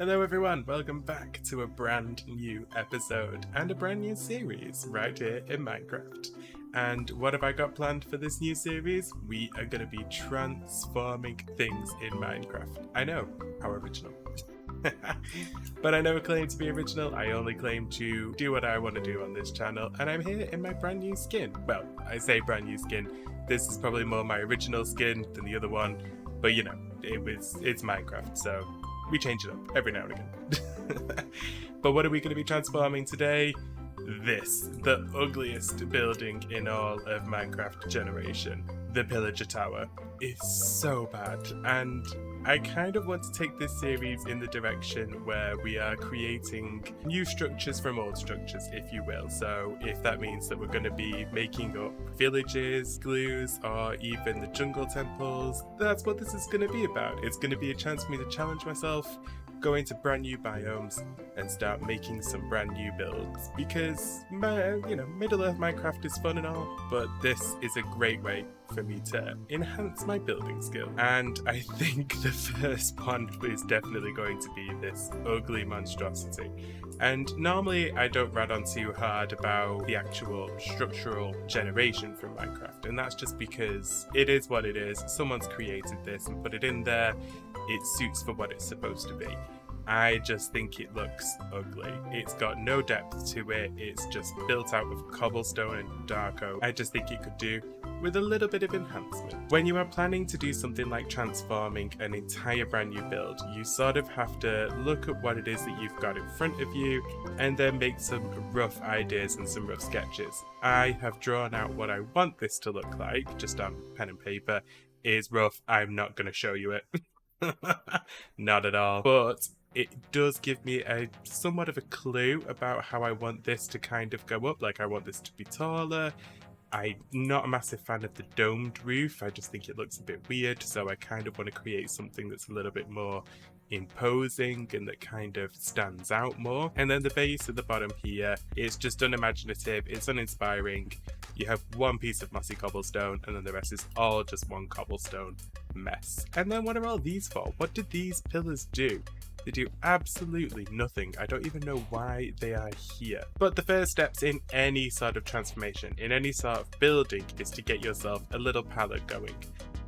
Hello everyone, welcome back to a brand new episode and a brand new series right here in Minecraft. And what have I got planned for this new series? We are going to be transforming things in Minecraft. I know, how original. But I never claim to be original, I only claim to do what I want to do on this channel, and I'm here in my brand new skin. Well, I say brand new skin, this is probably more my original skin than the other one, but you know, it's Minecraft, so we change it up every now and again. But what are we going to be transforming today? This, the ugliest building in all of Minecraft generation. The Pillager Tower is so bad, and I kind of want to take this series in the direction where we are creating new structures from old structures, if you will. So if that means that we're going to be making up villages, glues, or even the jungle temples, that's what this is going to be about. It's going to be a chance for me to challenge myself, go into brand new biomes and start making some brand new builds, because Middle-earth Minecraft is fun and all, but this is a great way for me to enhance my building skill. And I think the first one is definitely going to be this ugly monstrosity. And normally I don't rat on too hard about the actual structural generation from Minecraft, and that's just because it is what it is. Someone's created this and put it in there. It suits for what it's supposed to be. I just think it looks ugly. It's got no depth to it. It's just built out of cobblestone and dark oak. I just think it could do with a little bit of enhancement. When you are planning to do something like transforming an entire brand new build, you sort of have to look at what it is that you've got in front of you and then make some rough ideas and some rough sketches. I have drawn out what I want this to look like, just on pen and paper. It's rough. I'm not going to show you it. Not at all. But it does give me a somewhat of a clue about how I want this to kind of go up. Like, I want this to be taller. I'm not a massive fan of the domed roof. I just think it looks a bit weird, so I kind of want to create something that's a little bit more imposing and that kind of stands out more. And then the base at the bottom here is just unimaginative, it's uninspiring. You have one piece of mossy cobblestone and then the rest is all just one cobblestone mess. And then what are all these for? What did these pillars do? They do absolutely nothing. I don't even know why they are here. But the first steps in any sort of transformation, in any sort of building, is to get yourself a little pallet going.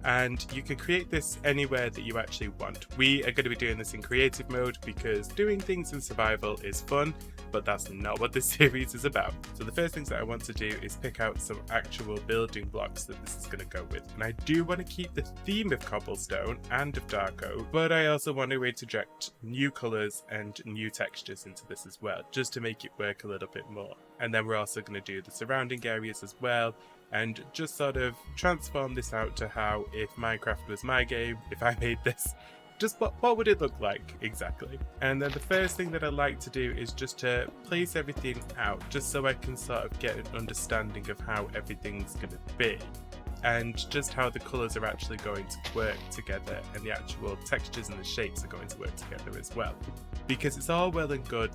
And you can create this anywhere that you actually want. We are going to be doing this in creative mode because doing things in survival is fun, but that's not what this series is about. So the first things that I want to do is pick out some actual building blocks that this is going to go with. And I do want to keep the theme of cobblestone and of dark oak, but I also want to interject new colours and new textures into this as well, just to make it work a little bit more. And then we're also going to do the surrounding areas as well, and just sort of transform this out to how, if Minecraft was my game, if I made this, just what would it look like exactly? And then the first thing that I like to do is just to place everything out, just so I can sort of get an understanding of how everything's going to be, and just how the colours are actually going to work together, and the actual textures and the shapes are going to work together as well. Because it's all well and good,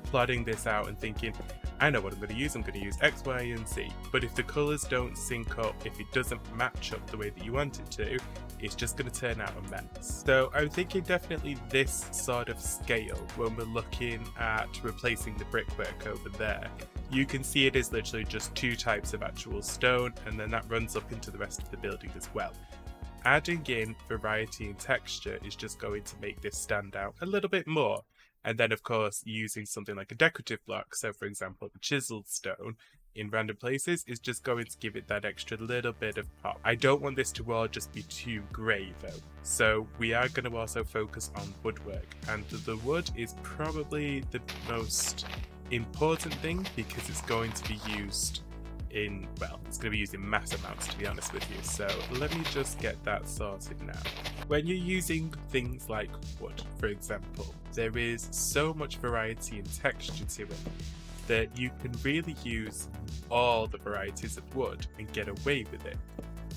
plotting this out and thinking, I know what I'm going to use X, Y, and Z. But if the colours don't sync up, if it doesn't match up the way that you want it to, it's just going to turn out a mess. So I'm thinking definitely this sort of scale when we're looking at replacing the brickwork over there. You can see it is literally just two types of actual stone, and then that runs up into the rest of the building as well. Adding in variety and texture is just going to make this stand out a little bit more. And then, of course, using something like a decorative block, so for example, the chiseled stone in random places is just going to give it that extra little bit of pop. I don't want this to all just be too grey though. So we are going to also focus on woodwork. And the wood is probably the most important thing because it's going to be used in mass amounts, to be honest with you. So let me just get that sorted now. When you're using things like wood, for example, there is so much variety and texture to it that you can really use all the varieties of wood and get away with it.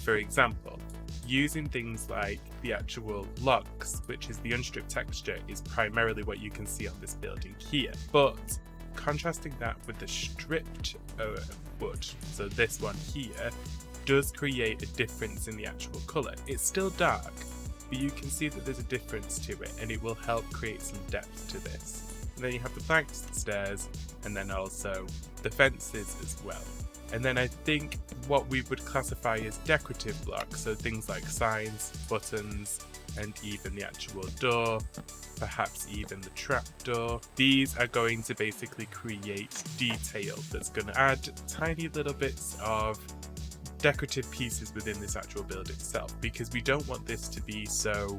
For example, using things like the actual logs, which is the unstripped texture, is primarily what you can see on this building here. But contrasting that with the stripped wood, so this one here, does create a difference in the actual colour. It's still dark, but you can see that there's a difference to it, and it will help create some depth to this. And then you have the planks, the stairs, and then also the fences as well. And then I think what we would classify as decorative blocks, so things like signs, buttons, and even the actual door, perhaps even the trap door. These are going to basically create detail that's going to add tiny little bits of decorative pieces within this actual build itself, because we don't want this to be so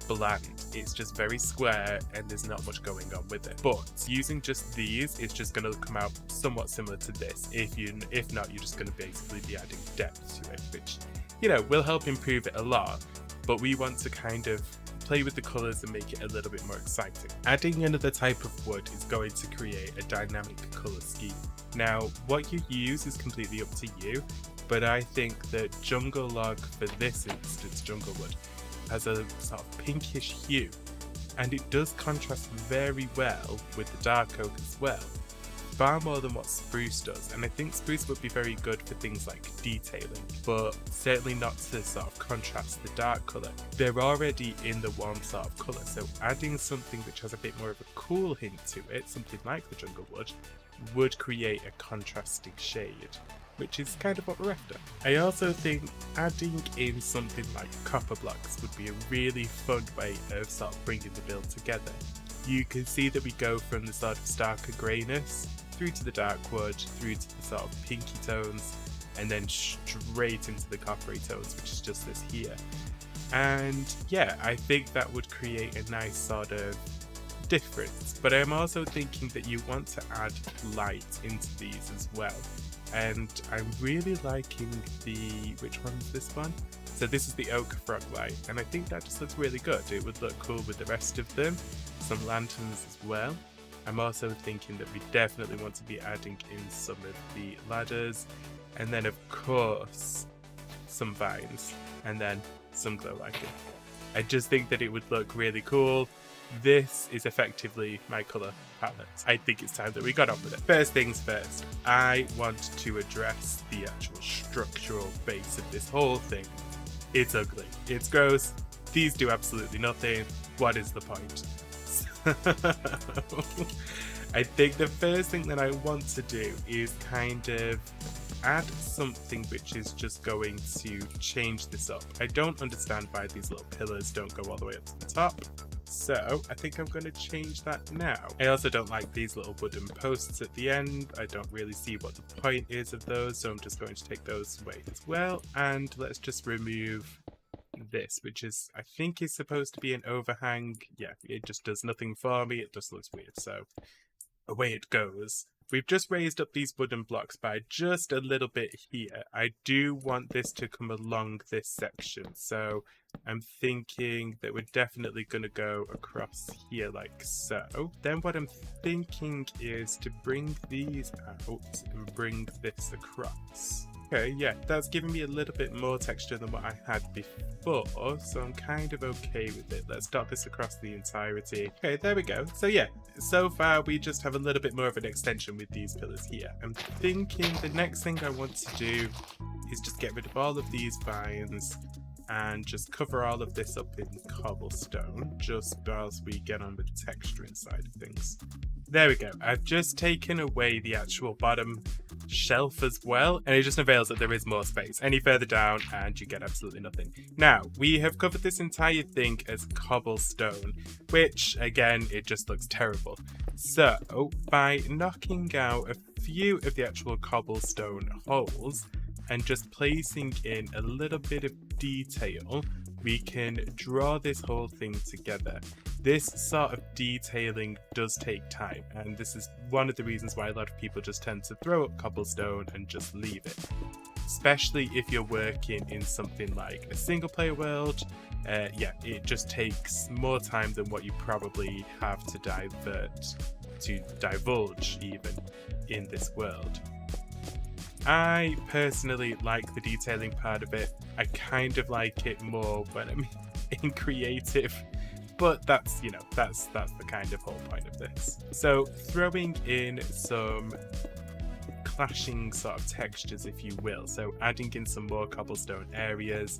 bland. It's just very square and there's not much going on with it. But using just these is just going to come out somewhat similar to this. If not, you're just going to basically be adding depth to it, which, you know, will help improve it a lot. But we want to kind of play with the colours and make it a little bit more exciting. Adding another type of wood is going to create a dynamic colour scheme. Now, what you use is completely up to you, but I think that jungle log, for this instance, jungle wood, has a sort of pinkish hue, and it does contrast very well with the dark oak as well, far more than what spruce does. And I think spruce would be very good for things like detailing, but certainly not to sort of contrast the dark colour. They're already in the warm sort of colour, so adding something which has a bit more of a cool hint to it, something like the jungle wood, would create a contrasting shade, which is kind of what we're after. I also think adding in something like copper blocks would be a really fun way of sort of bringing the build together. You can see that we go from the sort of starker greyness through to the dark wood, through to the sort of pinky tones, and then straight into the coppery tones, which is just this here. And yeah, I think that would create a nice sort of difference. But I'm also thinking that you want to add light into these as well. And I'm really liking which one is this one? So this is the oak frog light, and I think that just looks really good. It would look cool with the rest of them. Some lanterns as well. I'm also thinking that we definitely want to be adding in some of the ladders, and then of course some vines, and then some glow lighting. I just think that it would look really cool. This is effectively my colour palette. I think it's time that we got on with it. First things first, I want to address the actual structural base of this whole thing. It's ugly. It's gross. These do absolutely nothing. What is the point? I think the first thing that I want to do is kind of add something which is just going to change this up. I don't understand why these little pillars don't go all the way up to the top. So I think I'm going to change that now. I also don't like these little wooden posts at the end. I don't really see what the point is of those, so I'm just going to take those away as well. And let's just remove this, which is, I think, is supposed to be an overhang. Yeah, it just does nothing for me. It just looks weird, so away it goes. We've just raised up these wooden blocks by just a little bit here. I do want this to come along this section, so I'm thinking that we're definitely going to go across here like so. Then what I'm thinking is to bring these out and bring this across. Okay, yeah, that's giving me a little bit more texture than what I had before, so I'm kind of okay with it. Let's dot this across the entirety. Okay, there we go. So yeah, so far we just have a little bit more of an extension with these pillars here. I'm thinking the next thing I want to do is just get rid of all of these vines and just cover all of this up in cobblestone, just whilst we get on with the texture inside of things. There we go. I've just taken away the actual bottom shelf as well, and it just unveils that there is more space. Any further down and you get absolutely nothing. Now, we have covered this entire thing as cobblestone, which, again, it just looks terrible. So, by knocking out a few of the actual cobblestone holes and just placing in a little bit of detail, we can draw this whole thing together. This sort of detailing does take time, and this is one of the reasons why a lot of people just tend to throw up cobblestone and just leave it. Especially if you're working in something like a single player world, yeah, it just takes more time than what you probably have to divulge even in this world. I personally like the detailing part of it. I kind of like it more when I'm in creative, but that's, you know, that's the kind of whole point of this. So throwing in some clashing sort of textures, if you will. So adding in some more cobblestone areas,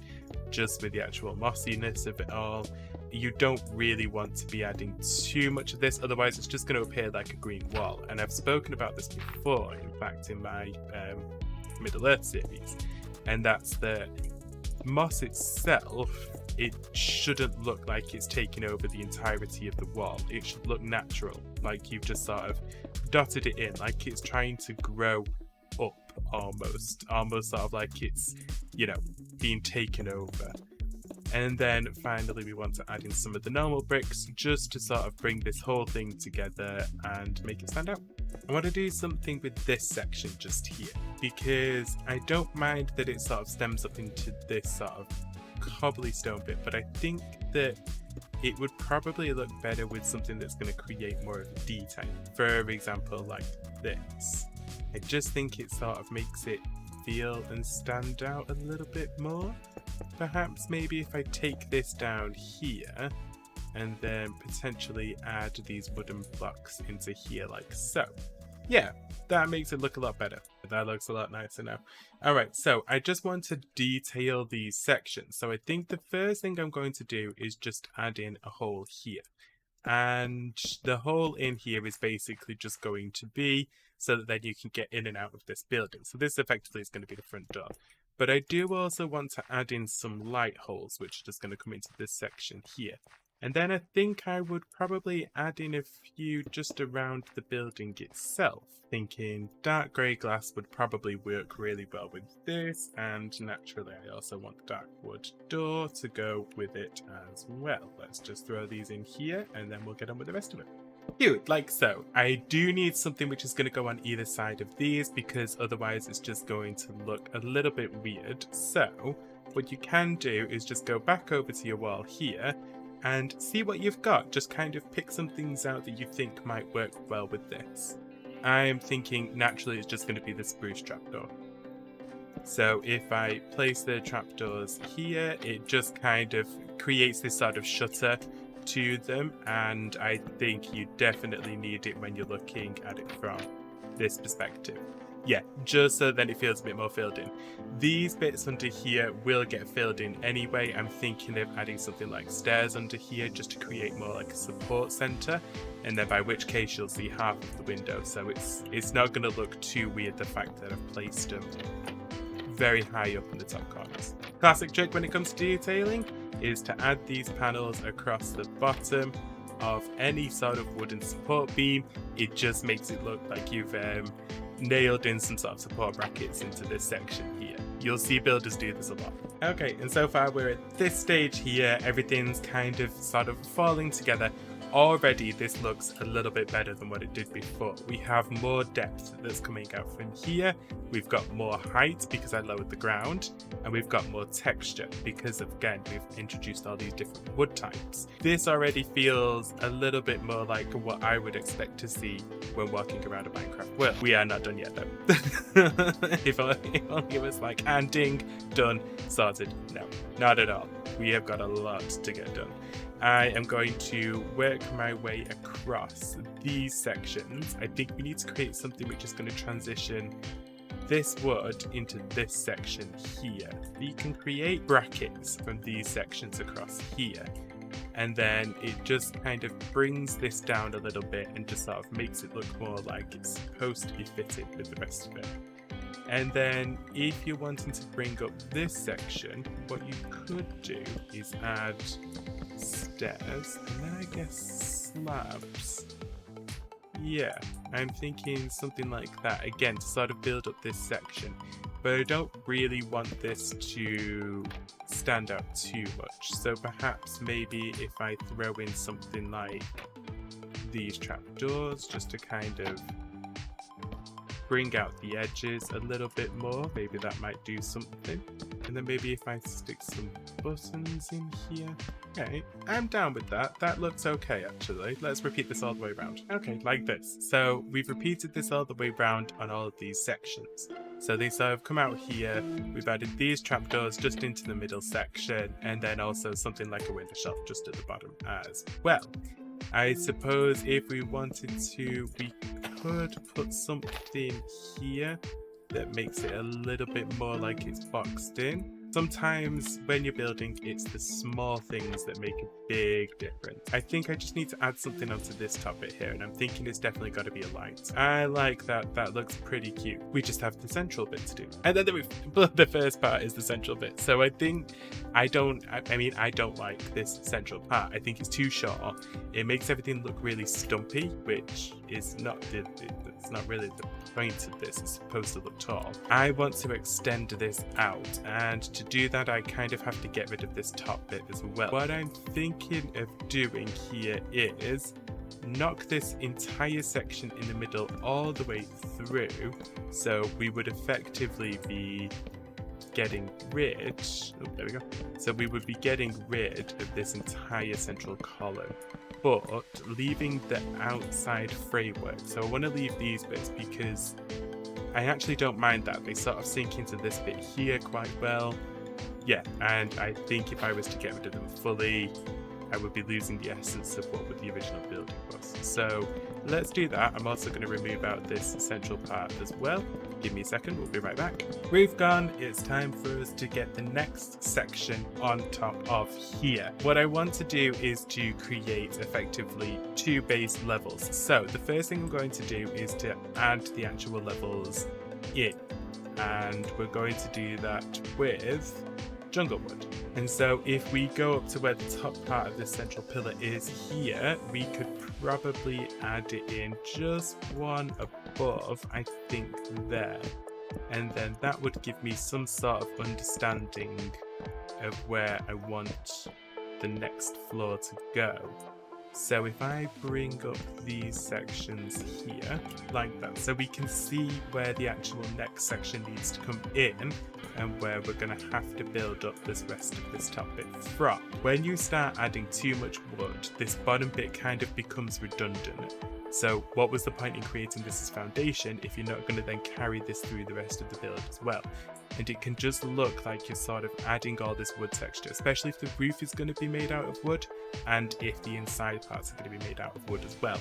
just with the actual mossiness of it all. You don't really want to be adding too much of this, otherwise it's just going to appear like a green wall. And I've spoken about this before, in fact, in my Middle Earth series, and that's the moss itself. It shouldn't look like it's taking over the entirety of the wall. It should look natural, like you've just sort of dotted it in, like it's trying to grow up almost sort of like it's, you know, being taken over. And then finally we want to add in some of the normal bricks just to sort of bring this whole thing together and make it stand out. I want to do something with this section just here, because I don't mind that it sort of stems up into this sort of cobblestone bit, but I think that it would probably look better with something that's going to create more of a detail. For example, like this. I just think it sort of makes it feel and stand out a little bit more. Perhaps maybe if I take this down here and then potentially add these wooden blocks into here like so. Yeah, that makes it look a lot better. That looks a lot nicer now. Alright, so I just want to detail these sections. So I think the first thing I'm going to do is just add in a hole here. And the hole in here is basically just going to be so that then you can get in and out of this building. So this effectively is going to be the front door. But I do also want to add in some light holes, which are just going to come into this section here. And then I think I would probably add in a few just around the building itself. Thinking dark grey glass would probably work really well with this, and naturally I also want the dark wood door to go with it as well. Let's just throw these in here and then we'll get on with the rest of it. Cute, like so. I do need something which is going to go on either side of these, because otherwise it's just going to look a little bit weird. So what you can do is just go back over to your wall here and see what you've got. Just kind of pick some things out that you think might work well with this. I'm thinking naturally it's just going to be the spruce trapdoor. So if I place the trapdoors here, it just kind of creates this sort of shutter to them, and I think you definitely need it when you're looking at it from this perspective. Yeah, just so then it feels a bit more filled in. These bits under here will get filled in anyway. I'm thinking of adding something like stairs under here just to create more like a support center, and then by which case you'll see half of the window, so it's not going to look too weird the fact that I've placed them very high up in the top corners. Classic trick when it comes to detailing is to add these panels across the bottom of any sort of wooden support beam. It just makes it look like you've nailed in some sort of support brackets into this section here. You'll see builders do this a lot. Okay, and so far we're at this stage here. Everything's kind of sort of falling together. Already this looks a little bit better than what it did before. We have more depth that's coming out from here. We've got more height because I lowered the ground, and we've got more texture because of, again, we've introduced all these different wood types. This already feels a little bit more like what I would expect to see when walking around a Minecraft world. We are not done yet though. If only it was like, and ding, done, sorted. No, not at all. We have got a lot to get done. I am going to work my way across these sections. I think we need to create something which is going to transition this wood into this section here. We can create brackets from these sections across here, and then it just kind of brings this down a little bit and just sort of makes it look more like it's supposed to be fitted with the rest of it. And then if you're wanting to bring up this section, what you could do is add stairs and then I guess slabs. Yeah, I'm thinking something like that again to sort of build up this section, but I don't really want this to stand out too much, so perhaps maybe if I throw in something like these trapdoors just to kind of bring out the edges a little bit more, maybe that might do something. And then maybe if I stick some buttons in here. Okay, I'm down with that. That looks okay actually. Let's repeat this all the way around. Okay, like this. So we've repeated this all the way around on all of these sections. So they sort of come out here. We've added these trapdoors just into the middle section, and then also something like a window shelf just at the bottom as well. I suppose if we wanted to, we could put something here that makes it a little bit more like it's boxed in. Sometimes when you're building, it's the small things that make a big difference. I think I just need to add something onto this top bit here, and I'm thinking it's definitely got to be a light. I like that. That looks pretty cute. We just have the central bit to do. And then the first part is the central bit. So I think I don't like this central part. I think it's too short. It makes everything look really stumpy, which is not it's not really the point of this. It's supposed to look tall. I want to extend this out, and to do that I kind of have to get rid of this top bit as well. What I'm thinking of doing here is knock this entire section in the middle all the way through, so we would effectively be getting rid, there we go. So we would be getting rid of this entire central column, but leaving the outside framework. So I want to leave these bits because I actually don't mind that. They sort of sink into this bit here quite well. Yeah, and I think if I was to get rid of them fully, I would be losing the essence of what the original building was. So let's do that. I'm also going to remove out this central part as well. Give me a second, we'll be right back. Roof gone, it's time for us to get the next section on top of here. What I want to do is to create effectively 2 base levels. So the first thing I'm going to do is to add the actual levels in, and we're going to do that with jungle wood. And so if we go up to where the top part of this central pillar is here, we could probably add it in just one above, I think there. And then that would give me some sort of understanding of where I want the next floor to go. So if I bring up these sections here, like that, so we can see where the actual next section needs to come in and where we're going to have to build up this rest of this top bit from. When you start adding too much wood, this bottom bit kind of becomes redundant. So what was the point in creating this as foundation if you're not going to then carry this through the rest of the build as well? And it can just look like you're sort of adding all this wood texture, especially if the roof is going to be made out of wood and if the inside parts are going to be made out of wood as well.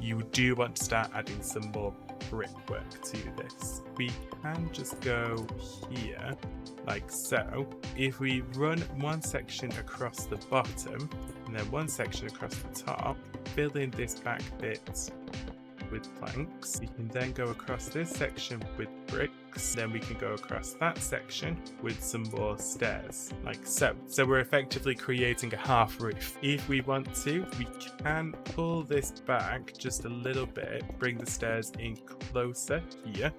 You do want to start adding some more brickwork to this. We can just go here like so. If we run one section across the bottom and then one section across the top, fill in this back bit with planks. We can then go across this section with bricks, then we can go across that section with some more stairs, like so. So we're effectively creating a half roof. If we want to, we can pull this back just a little bit, bring the stairs in closer here,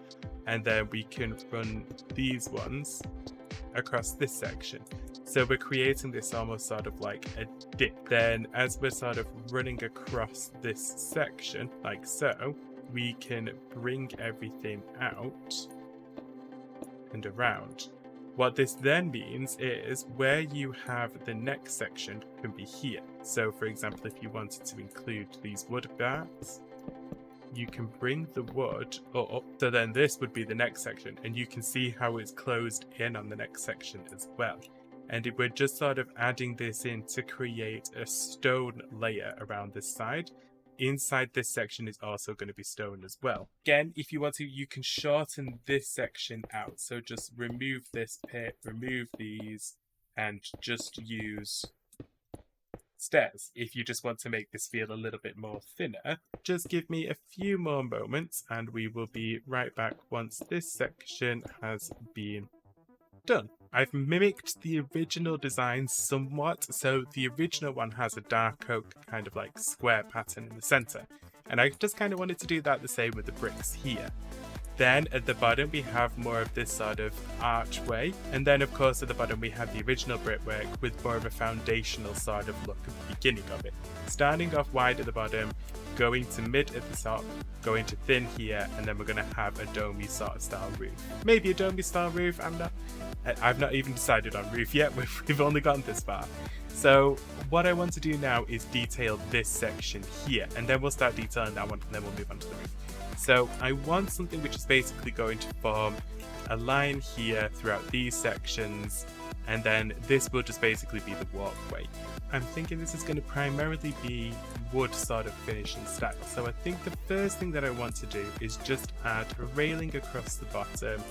and then we can run these ones across this section. So we're creating this almost sort of like a dip. Then as we're sort of running across this section, like so, we can bring everything out and around. What this then means is where you have the next section can be here. So for example, if you wanted to include these wood bars, you can bring the wood up, so then this would be the next section, and you can see how it's closed in on the next section as well. And we're just sort of adding this in to create a stone layer around this side. Inside this section is also going to be stone as well. Again, if you want to, you can shorten this section out. So just remove this pit, remove these, and just use stairs. If you just want to make this feel a little bit more thinner, just give me a few more moments and we will be right back once this section has been done. I've mimicked the original design somewhat, so the original one has a dark oak kind of like square pattern in the center, and I just kind of wanted to do that the same with the bricks here. Then at the bottom we have more of this sort of archway, and then of course at the bottom we have the original brickwork with more of a foundational sort of look at the beginning of it. Starting off wide at the bottom, going to mid at the top, going to thin here, and then we're going to have a domey sort of style roof. Maybe a domey style roof, I've not even decided on roof yet, we've only gotten this far. So what I want to do now is detail this section here, and then we'll start detailing that one, and then we'll move on to the roof. So I want something which is basically going to form a line here throughout these sections, and then this will just basically be the walkway. I'm thinking this is going to primarily be wood sort of finish and stack, so I think the first thing that I want to do is just add a railing across the bottom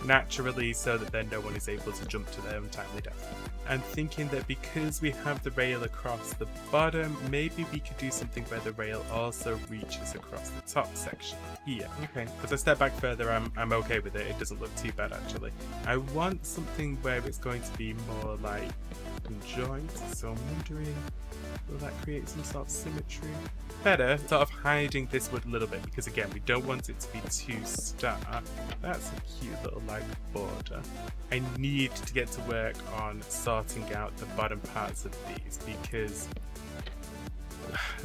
naturally so that then no one is able to jump to their untimely death. I'm thinking that because we have the rail across the bottom, maybe we could do something where the rail also reaches across the top section here. Okay, as I step back further, I'm okay with it. It doesn't look too bad actually. I want something where it's going to be more like joints, so I'm wondering, will that create some sort of symmetry? Better sort of hiding this wood a little bit, because again, we don't want it to be too stark. That's a cute little like border. I need to get to work on sorting out the bottom parts of these because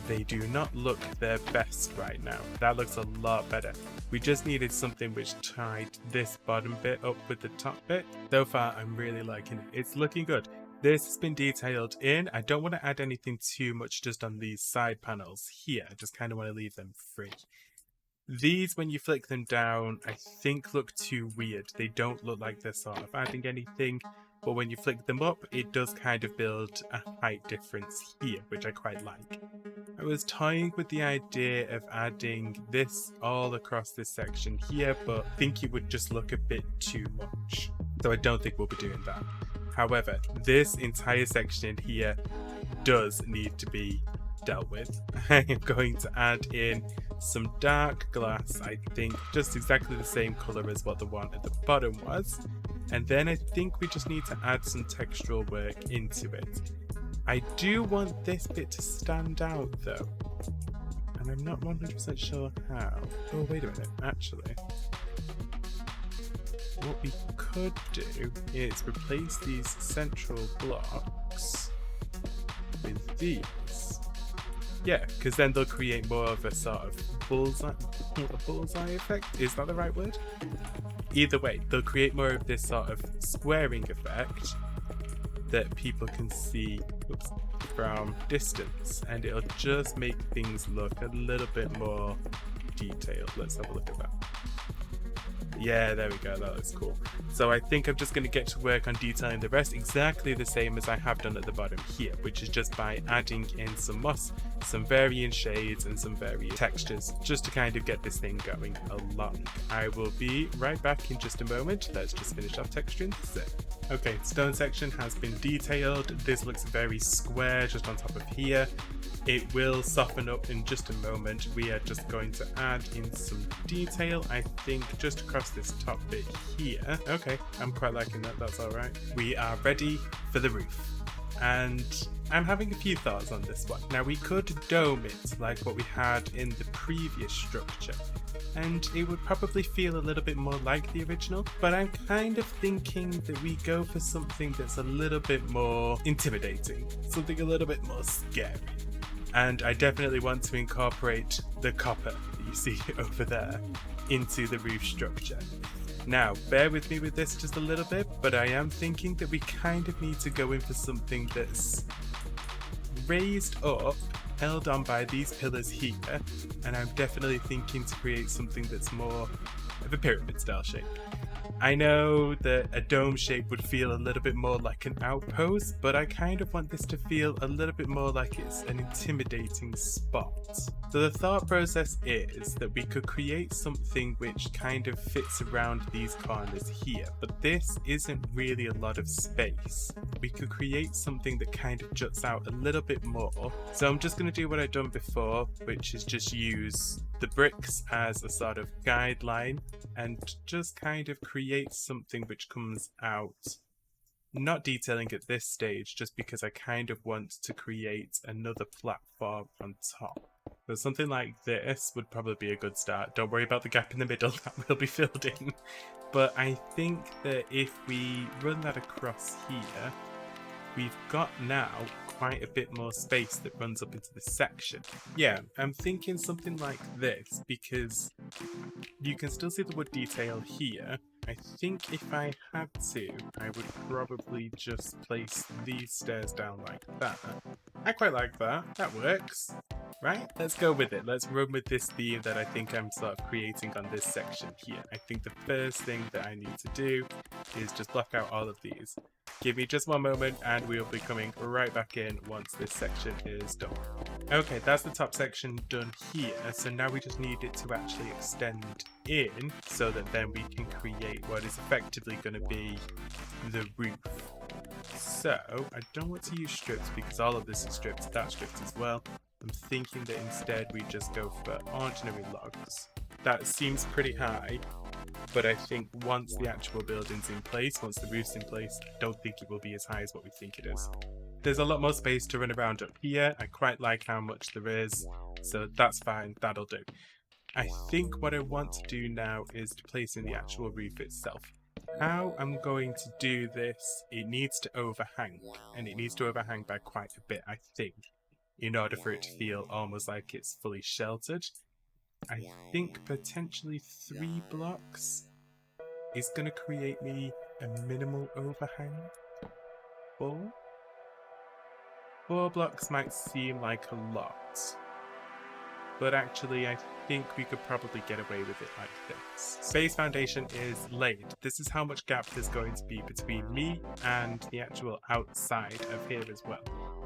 they do not look their best right now. That looks a lot better. We just needed something which tied this bottom bit up with the top bit. So far, I'm really liking it. It's looking good. This has been detailed in. I don't want to add anything too much just on these side panels here. I just kind of want to leave them free. These, when you flick them down, I think look too weird. They don't look like they're sort of adding anything, but when you flick them up, it does kind of build a height difference here, which I quite like. I was toying with the idea of adding this all across this section here, but I think it would just look a bit too much. So I don't think we'll be doing that. However, this entire section here does need to be dealt with. I am going to add in some dark glass, I think just exactly the same colour as what the one at the bottom was. And then I think we just need to add some textural work into it. I do want this bit to stand out though, and I'm not 100% sure how. Oh, wait a minute, actually. What we could do is replace these central blocks with these. Yeah, because then they'll create more of a sort of bullseye effect. Is that the right word? Either way, they'll create more of this sort of squaring effect that people can see from distance, and it'll just make things look a little bit more detailed. Let's have a look at that. Yeah, there we go, that looks cool. So I think I'm just going to get to work on detailing the rest exactly the same as I have done at the bottom here, which is just by adding in some moss, some varying shades and some varying textures, just to kind of get this thing going along. I will be right back in just a moment. Let's just finish off texturing this bit. Okay, stone section has been detailed. This looks very square just on top of here. It will soften up in just a moment. We are just going to add in some detail, I think, just across this top bit here. Okay, I'm quite liking that, that's all right. We are ready for the roof. And I'm having a few thoughts on this one. Now, we could dome it like what we had in the previous structure, and it would probably feel a little bit more like the original, but I'm kind of thinking that we go for something that's a little bit more intimidating, something a little bit more scary. And I definitely want to incorporate the copper that you see over there into the roof structure. Now, bear with me with this just a little bit, but I am thinking that we kind of need to go in for something that's raised up, held on by these pillars here, and I'm definitely thinking to create something that's more of a pyramid style shape. I know that a dome shape would feel a little bit more like an outpost, but I kind of want this to feel a little bit more like it's an intimidating spot. So the thought process is that we could create something which kind of fits around these corners here, but this isn't really a lot of space. We could create something that kind of juts out a little bit more. So I'm just going to do what I've done before, which is just use the bricks as a sort of guideline and just kind of create something which comes out. Not detailing at this stage, just because I kind of want to create another platform on top. So something like this would probably be a good start. Don't worry about the gap in the middle, that will be filled in. But I think that if we run that across here, we've got now quite a bit more space that runs up into this section. Yeah, I'm thinking something like this because you can still see the wood detail here. I think if I had to, I would probably just place these stairs down like that. I quite like that. That works. right? Let's go with it. Let's run with this theme that I think I'm sort of creating on this section here. I think the first thing that I need to do is just block out all of these. Give me just one moment and we'll be coming right back in once this section is done. Okay, that's the top section done here. So now we just need it to actually extend in so that then we can create what is effectively going to be the roof. So I don't want to use strips because all of this is stripped, that's stripped as well. I'm thinking that instead we just go for ordinary logs. That seems pretty high, but I think once the actual building's in place, once the roof's in place, I don't think it will be as high as what we think it is. There's a lot more space to run around up here. I quite like how much there is, so that's fine, that'll do. I think what I want to do now is to place in the actual roof itself. How I'm going to do this, it needs to overhang, and it needs to overhang by quite a bit, I think, in order for it to feel almost like it's fully sheltered. I think potentially 3 blocks is going to create me a minimal overhang. 4 blocks might seem like a lot, but actually I think we could probably get away with it like this. Base foundation is laid. This is how much gap there's going to be between me and the actual outside of here as well.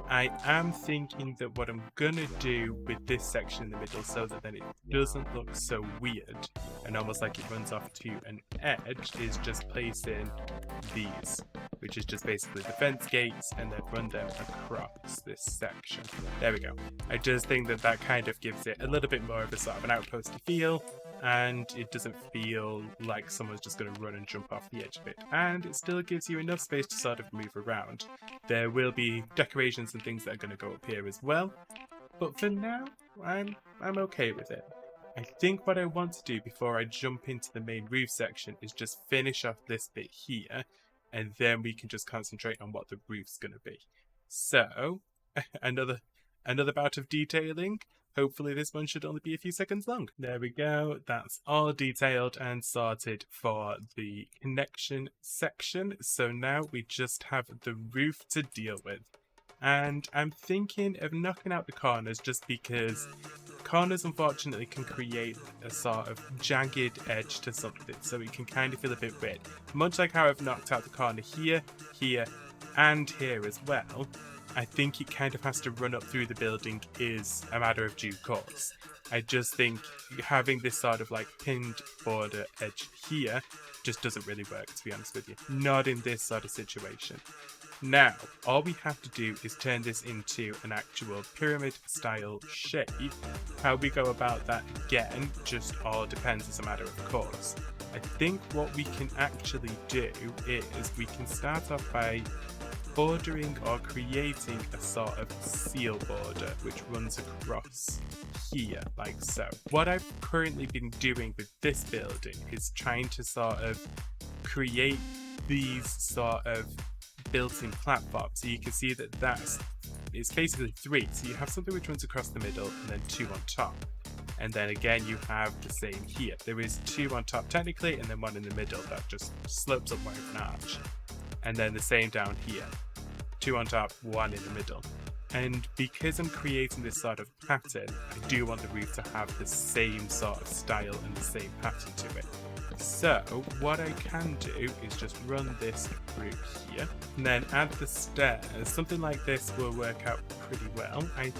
I am thinking that what I'm gonna do with this section in the middle so that then it doesn't look so weird and almost like it runs off to an edge is just place in these, which is just basically the fence gates, and then run them across this section. There we go. I just think that that kind of gives it a little bit more of a sort of an outposty feel, and it doesn't feel like someone's just going to run and jump off the edge of it. And it still gives you enough space to sort of move around. There will be decorations and things that are going to go up here as well, but for now, I'm okay with it. I think what I want to do before I jump into the main roof section is just finish off this bit here, and then we can just concentrate on what the roof's going to be. So, another bout of detailing. Hopefully this one should only be a few seconds long. There we go. That's all detailed and sorted for the connection section. So now we just have the roof to deal with. And I'm thinking of knocking out the corners just because corners unfortunately can create a sort of jagged edge to something, so it can kind of feel a bit weird. Much like how I've knocked out the corner here, here, and here as well, I think it kind of has to run up through the building is a matter of due course. I just think having this sort of like pinned border edge here just doesn't really work, to be honest with you. Not in this sort of situation. Now, all we have to do is turn this into an actual pyramid style shape. How we go about that again just all depends as a matter of course. I think what we can actually do is we can start off by bordering or creating a sort of seal border which runs across here like so. What I've currently been doing with this building is trying to sort of create these sort of built-in platforms. So you can see that it's basically 3. So you have something which runs across the middle and then 2 on top. And then again you have the same here. There is 2 on top technically and then 1 in the middle that just slopes up like an arch. And then the same down here. 2 on top, 1 in the middle. And because I'm creating this sort of pattern, I do want the roof to have the same sort of style and the same pattern to it. So what I can do is just run this through here and then add the stairs. Something like this will work out pretty well. I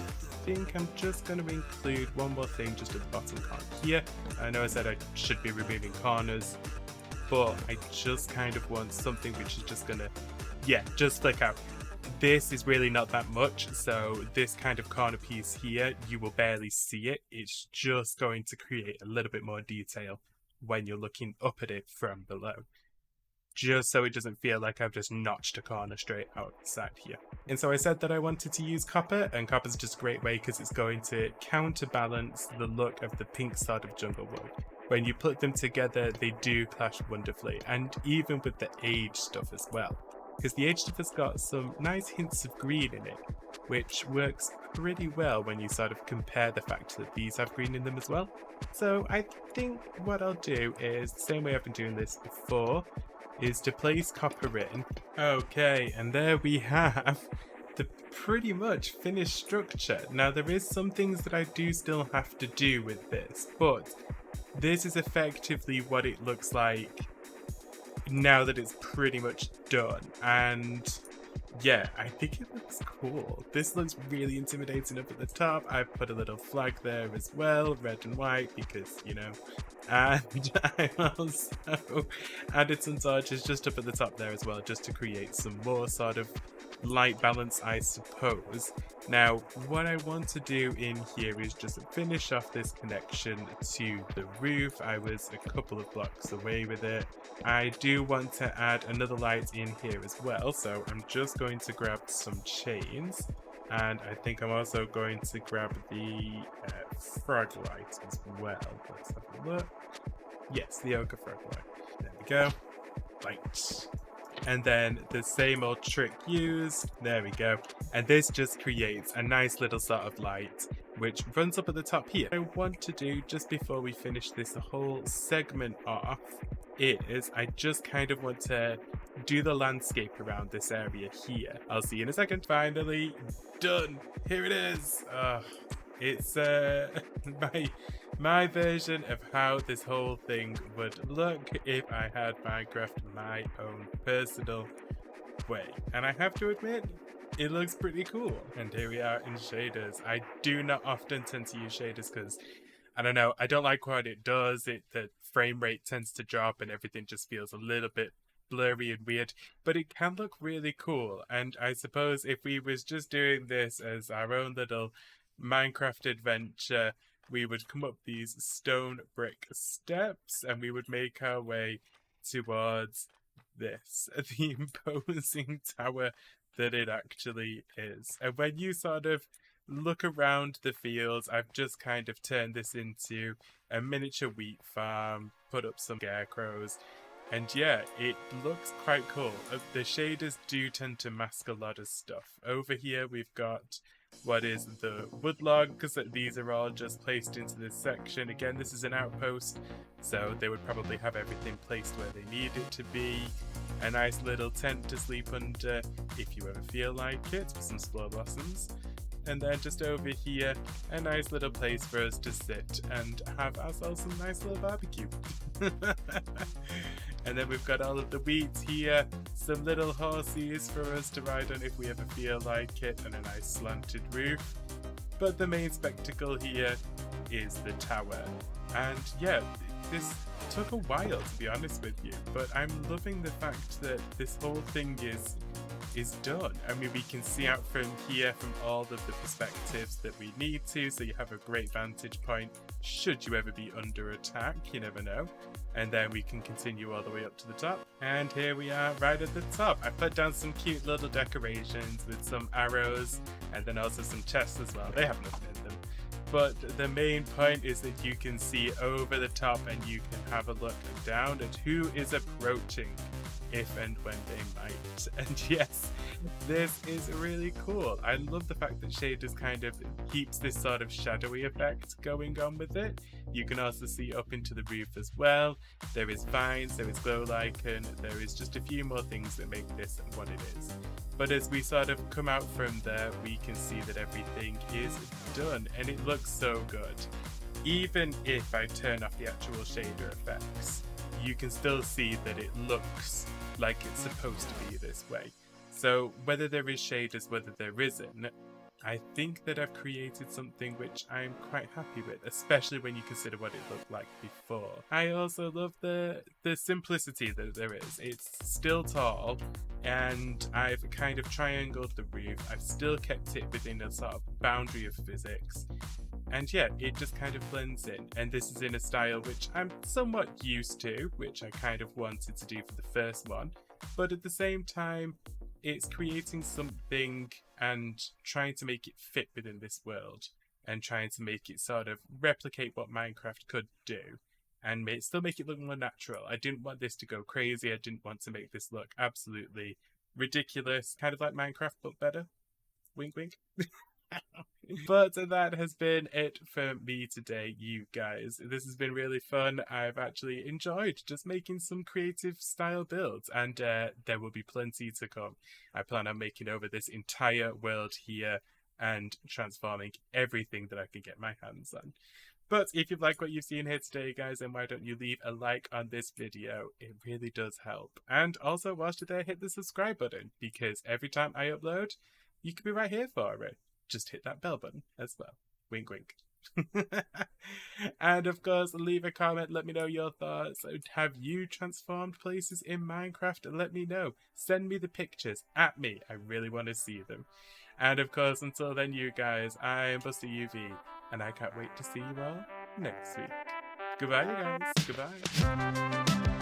think I'm just going to include one more thing just at the bottom corner here. I know I said I should be removing corners, but I just kind of want something which is just going to, just flick out. This is really not that much, so this kind of corner piece here, you will barely see it. It's just going to create a little bit more detail when you're looking up at it from below. Just so it doesn't feel like I've just notched a corner straight outside here. And so I said that I wanted to use copper, and copper's just a great way because it's going to counterbalance the look of the pink sort of jungle wood. When you put them together, they do clash wonderfully, and even with the age stuff as well. Because the age stuff has got some nice hints of green in it, which works pretty well when you sort of compare the fact that these have green in them as well. So I think what I'll do is, the same way I've been doing this before, is to place copper in. Okay, and there we have the pretty much finished structure. Now, there is some things that I do still have to do with this, but this is effectively what it looks like now that it's pretty much done. And yeah, I think it looks cool. This looks really intimidating up at the top. I put a little flag there as well, red and white, because, you know. And I also added some torches just up at the top there as well, just to create some more sort of light balance, I suppose. Now, what I want to do in here is just finish off this connection to the roof. I was a couple of blocks away with it. I do want to add another light in here as well, so I'm just going to grab some chains, and I think I'm also going to grab the frog light as well. Let's have a look. Yes, the ochre frog light. There we go. Light. And then the same old trick used. There we go. And this just creates a nice little sort of light which runs up at the top here. What I want to do just before we finish this whole segment off is I just kind of want to do the landscape around this area here. I'll see you in a second. Finally done. Here it is. It's my version of how this whole thing would look if I had Minecraft my own personal way. And I have to admit, it looks pretty cool. And here we are in shaders. I do not often tend to use shaders because, I don't know, I don't like what it does. The frame rate tends to drop and everything just feels a little bit blurry and weird, but it can look really cool. And I suppose if we was just doing this as our own little Minecraft adventure, we would come up these stone brick steps and we would make our way towards this, the imposing tower that it actually is. And when you sort of look around the fields, I've just kind of turned this into a miniature wheat farm, put up some scarecrows, and yeah, it looks quite cool. The shaders do tend to mask a lot of stuff. Over here we've got what is the wood logs. These are all just placed into this section. Again, this is an outpost, so they would probably have everything placed where they need it to be. A nice little tent to sleep under if you ever feel like it, with some spore blossoms. And then just over here, a nice little place for us to sit and have ourselves some nice little barbecue. And then we've got all of the wheat here, some little horses for us to ride on if we ever feel like it, and a nice slanted roof. But the main spectacle here is the tower. And yeah, this took a while, to be honest with you, but I'm loving the fact that this whole thing is done. I mean, we can see out from here from all of the perspectives that we need to, so you have a great vantage point should you ever be under attack, you never know. And then we can continue all the way up to the top, and here we are right at the top. I put down some cute little decorations with some arrows and then also some chests as well. They have nothing in them, but the main point is that you can see over the top and you can have a look down at who is approaching, if and when they might. And yes, this is really cool. I love the fact that shaders kind of keeps this sort of shadowy effect going on with it. You can also see up into the roof as well. There is vines, there is glow lichen, there is just a few more things that make this what it is. But as we sort of come out from there, we can see that everything is done and it looks so good. Even if I turn off the actual shader effects, you can still see that it looks like it's supposed to be this way. So whether there is shaders, whether there isn't, I think that I've created something which I'm quite happy with, especially when you consider what it looked like before. I also love the simplicity that there is. It's still tall, and I've kind of triangled the roof. I've still kept it within a sort of boundary of physics. And yeah, it just kind of blends in. And this is in a style which I'm somewhat used to, which I kind of wanted to do for the first one. But at the same time, it's creating something and trying to make it fit within this world. And trying to make it sort of replicate what Minecraft could do. And still make it look more natural. I didn't want this to go crazy. I didn't want to make this look absolutely ridiculous. Kind of like Minecraft, but better. Wink, wink. But that has been it for me today, you guys. This has been really fun. I've actually enjoyed just making some creative style builds, and there will be plenty to come. I plan on making over this entire world here and transforming everything that I can get my hands on. But if you've liked what you've seen here today, guys, then why don't you leave a like on this video? It really does help. And also, whilst you're there, hit the subscribe button, because every time I upload, you can be right here for it. Just hit that bell button as well. Wink, wink. And of course, leave a comment. Let me know your thoughts. Have you transformed places in Minecraft? Let me know. Send me the pictures at me. I really want to see them. And of course, until then, you guys, I'm Buster UV, and I can't wait to see you all next week. Goodbye, you guys. Goodbye.